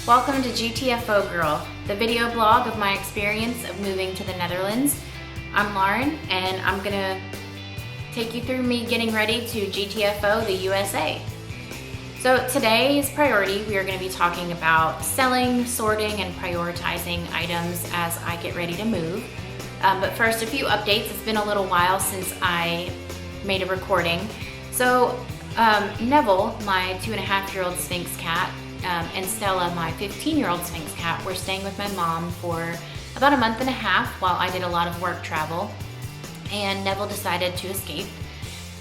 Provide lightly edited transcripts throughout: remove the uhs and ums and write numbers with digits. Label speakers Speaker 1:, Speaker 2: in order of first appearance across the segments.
Speaker 1: Welcome to GTFO Girl, the video blog of my experience of moving to the Netherlands. I'm Lauren, and I'm gonna take you through me getting ready to GTFO the USA. So today's priority, we are gonna be talking about selling, sorting, and prioritizing items as I get ready to move. But first, a few updates. It's been a little while since I made a recording. So Neville, my 2.5-year-old Sphinx cat, and Stella, my 15-year-old Sphinx cat, were staying with my mom for about a month and a half while I did a lot of work travel. And Neville decided to escape,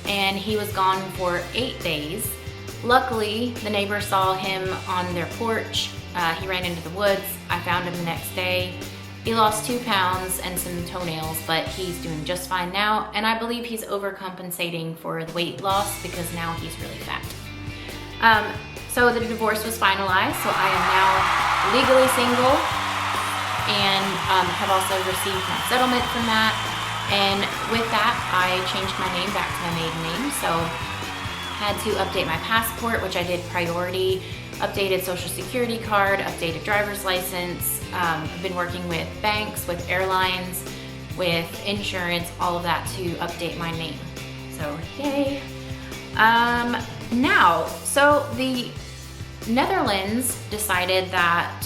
Speaker 1: and he was gone for 8 days. Luckily, the neighbors saw him on their porch. He ran into the woods. I found him the next day. He lost 2 pounds and some toenails, but he's doing just fine now, and I believe he's overcompensating for the weight loss because now he's really fat. So the divorce was finalized, so I am now legally single and have also received my settlement from that. And with that, I changed my name back to my maiden name. So had to update my passport, which I did priority, updated social security card, updated driver's license. I've been working with banks, with airlines, with insurance, all of that to update my name. So yay. So the Netherlands decided that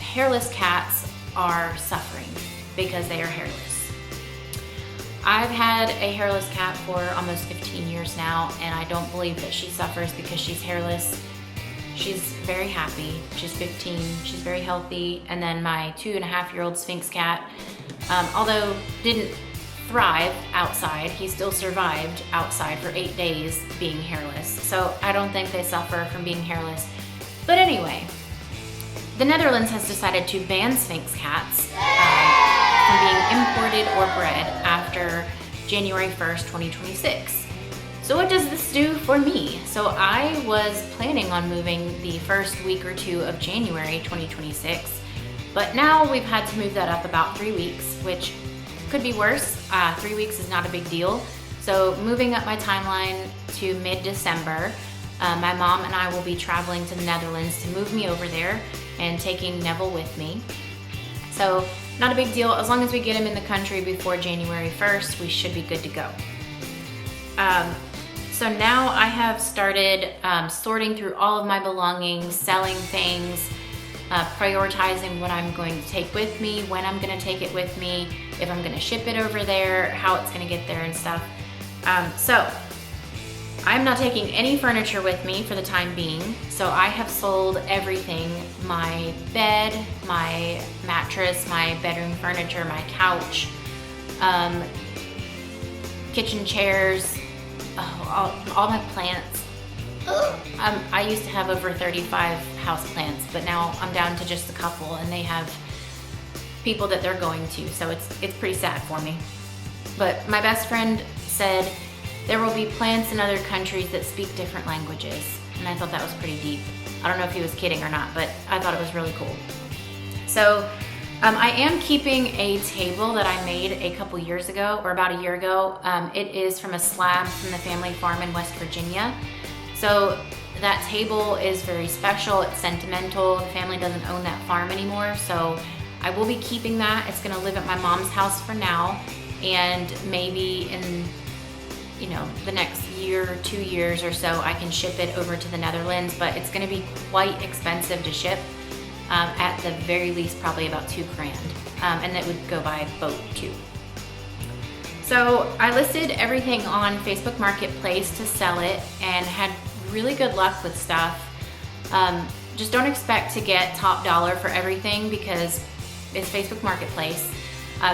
Speaker 1: hairless cats are suffering because they are hairless. I've had a hairless cat for almost 15 years now, and I don't believe that she suffers because she's hairless. She's very happy. She's 15, she's very healthy. And then my 2.5-year-old Sphinx cat, although didn't thrive outside, he still survived outside for 8 days being hairless. So I don't think they suffer from being hairless. But anyway, the Netherlands has decided to ban Sphinx cats from being imported or bred after January 1st, 2026. So what does this do for me? So I was planning on moving the first week or two of January 2026, but now we've had to move that up about 3 weeks, which could be worse. 3 weeks is not a big deal. So moving up my timeline to mid-December, my mom and I will be traveling to the Netherlands to move me over there and taking Neville with me. So not a big deal. As long as we get him in the country before January 1st, we should be good to go. So now I have started sorting through all of my belongings, selling things, prioritizing what I'm going to take with me, when I'm going to take it with me, if I'm going to ship it over there, how it's going to get there and stuff. So I'm not taking any furniture with me for the time being. So I have sold everything: my bed, my mattress, my bedroom furniture, my couch, kitchen chairs, all my plants. I used to have over 35 house plants, but now I'm down to just a couple, and they have people that they're going to, so it's pretty sad for me. But my best friend said there will be plants in other countries that speak different languages, and I thought that was pretty deep. I don't know if he was kidding or not, but I thought it was really cool. So I am keeping a table that I made a couple years ago, or about a year ago. It is from a slab from the family farm in West Virginia. So that table is very special, it's sentimental. The family doesn't own that farm anymore, so I will be keeping that. It's gonna live at my mom's house for now, and maybe in the next year, 2 years or so, I can ship it over to the Netherlands, but it's gonna be quite expensive to ship. At the very least, probably about $2,000, and that would go by boat too. So I listed everything on Facebook Marketplace to sell it and had really good luck with stuff. Just don't expect to get top dollar for everything because it's Facebook Marketplace.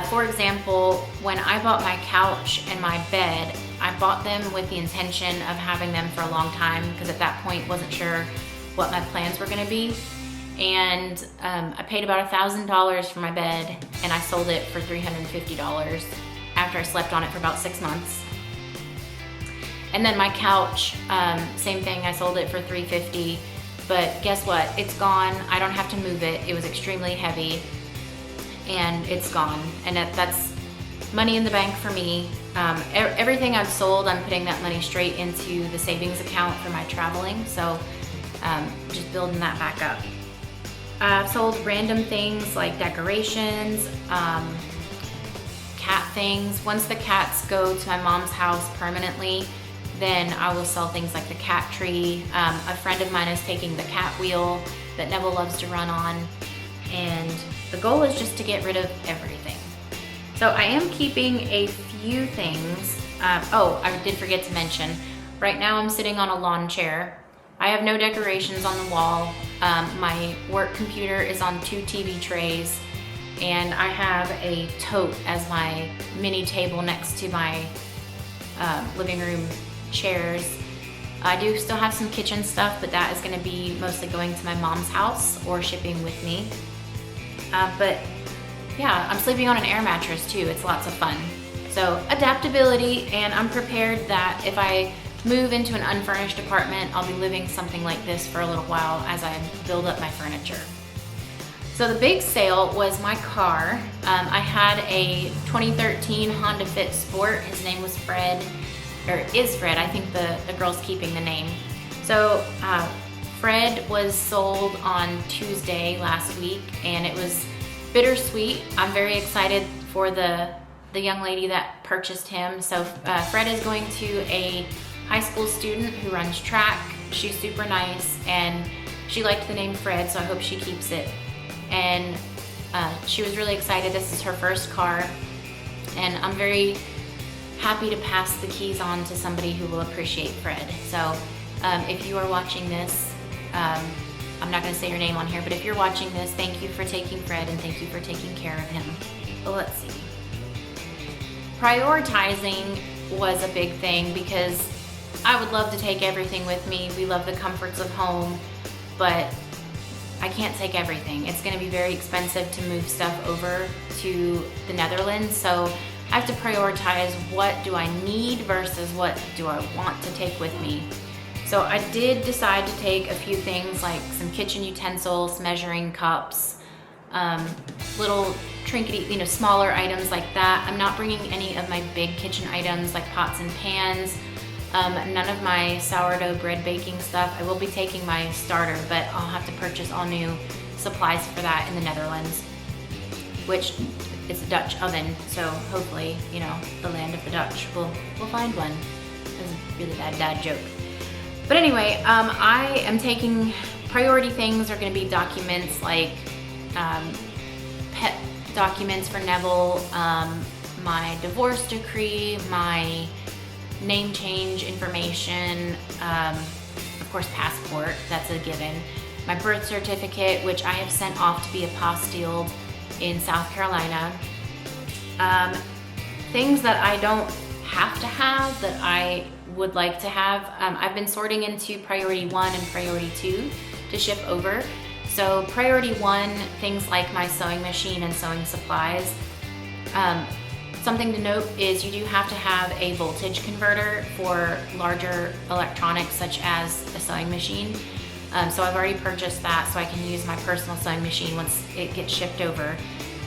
Speaker 1: For example, when I bought my couch and my bed, I bought them with the intention of having them for a long time because at that point wasn't sure what my plans were gonna be. And I paid about $1,000 for my bed, and I sold it for $350 after I slept on it for about 6 months. And then my couch, same thing, I sold it for $350, but guess what? It's gone. I don't have to move it. It was extremely heavy, and it's gone. And that's money in the bank for me. Everything I've sold, I'm putting that money straight into the savings account for my traveling, so just building that back up. I've sold random things like decorations, cat things. Once the cats go to my mom's house permanently, then I will sell things like the cat tree. A friend of mine is taking the cat wheel that Neville loves to run on, and the goal is just to get rid of everything. So I am keeping a few things. Oh, I did forget to mention, right now I'm sitting on a lawn chair. I have no decorations on the wall. My work computer is on 2 TV trays, and I have a tote as my mini table next to my living room chairs. I do still have some kitchen stuff, but that is gonna be mostly going to my mom's house or shipping with me. But yeah, I'm sleeping on an air mattress too. It's lots of fun. So adaptability, and I'm prepared that if I move into an unfurnished apartment, I'll be living something like this for a little while as I build up my furniture. So the big sale was my car. I had a 2013 Honda Fit Sport. His name was Fred, or is Fred. I think the girl's keeping the name. So Fred was sold on Tuesday last week, and it was bittersweet. I'm very excited for the young lady that purchased him. So Fred is going to a high school student who runs track. She's super nice, and she liked the name Fred, so I hope she keeps it. And she was really excited. This is her first car, and I'm very happy to pass the keys on to somebody who will appreciate Fred. So if you are watching this, I'm not gonna say your name on here, but if you're watching this, thank you for taking Fred, and thank you for taking care of him. But let's see. Prioritizing was a big thing because I would love to take everything with me. We love the comforts of home, but I can't take everything. It's gonna be very expensive to move stuff over to the Netherlands, so I have to prioritize what do I need versus what do I want to take with me. So I did decide to take a few things like some kitchen utensils, measuring cups, little trinkety, smaller items like that. I'm not bringing any of my big kitchen items like pots and pans, none of my sourdough bread baking stuff. I will be taking my starter, but I'll have to purchase all new supplies for that in the Netherlands, which it's a Dutch oven, so hopefully, the land of the Dutch, we'll find one. That's a really bad dad joke. But anyway, I am taking priority things are gonna be documents like pet documents for Neville, my divorce decree, my name change information, of course passport, that's a given, my birth certificate, which I have sent off to be apostilled in South Carolina, things that I don't have to have that I would like to have. I've been sorting into priority 1 and priority 2 to ship over. So priority 1, things like my sewing machine and sewing supplies. Something to note is you do have to have a voltage converter for larger electronics such as a sewing machine. So I've already purchased that so I can use my personal sewing machine once it gets shipped over.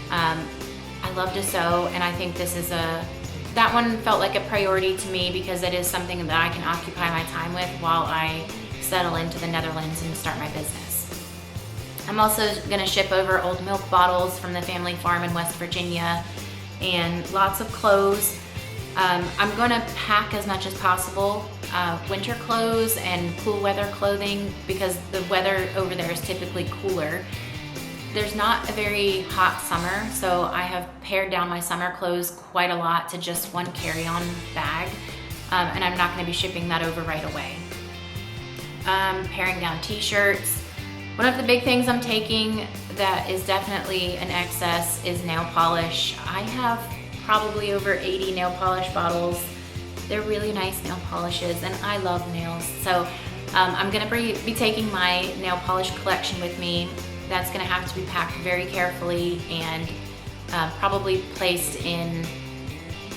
Speaker 1: I love to sew, and I think that one felt like a priority to me because it is something that I can occupy my time with while I settle into the Netherlands and start my business. I'm also gonna ship over old milk bottles from the family farm in West Virginia and lots of clothes. I'm gonna pack as much as possible, winter clothes and cool weather clothing because the weather over there is typically cooler. There's not a very hot summer, so I have pared down my summer clothes quite a lot to just one carry-on bag, and I'm not gonna be shipping that over right away. Paring down t-shirts. One of the big things I'm taking that is definitely an excess is nail polish. I have probably over 80 nail polish bottles. They're really nice nail polishes, and I love nails. So I'm gonna be taking my nail polish collection with me. That's gonna have to be packed very carefully and probably placed in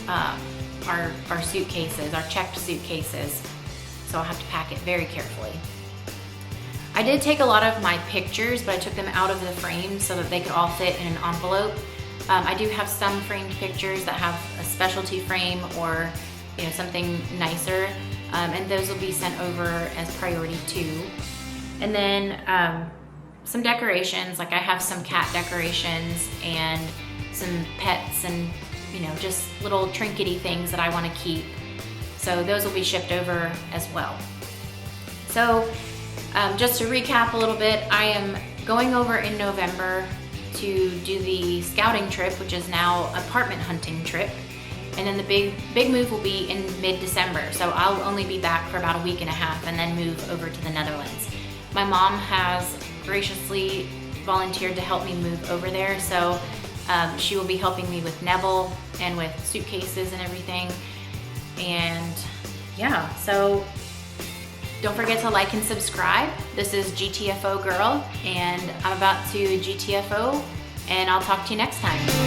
Speaker 1: our suitcases, our checked suitcases. So I'll have to pack it very carefully. I did take a lot of my pictures, but I took them out of the frame so that they could all fit in an envelope. I do have some framed pictures that have a specialty frame or something nicer, and those will be sent over as priority 2. And then some decorations. Like I have some cat decorations and some pets and, you know, just little trinkety things that I want to keep. So those will be shipped over as well. So just to recap a little bit, I am going over in November to do the scouting trip, which is now apartment hunting trip. And then the big move will be in mid-December. So I'll only be back for about a week and a half and then move over to the Netherlands. My mom has graciously volunteered to help me move over there. So she will be helping me with Neville and with suitcases and everything. And yeah, so don't forget to like and subscribe. This is GTFO Girl, and I'm about to GTFO, and I'll talk to you next time.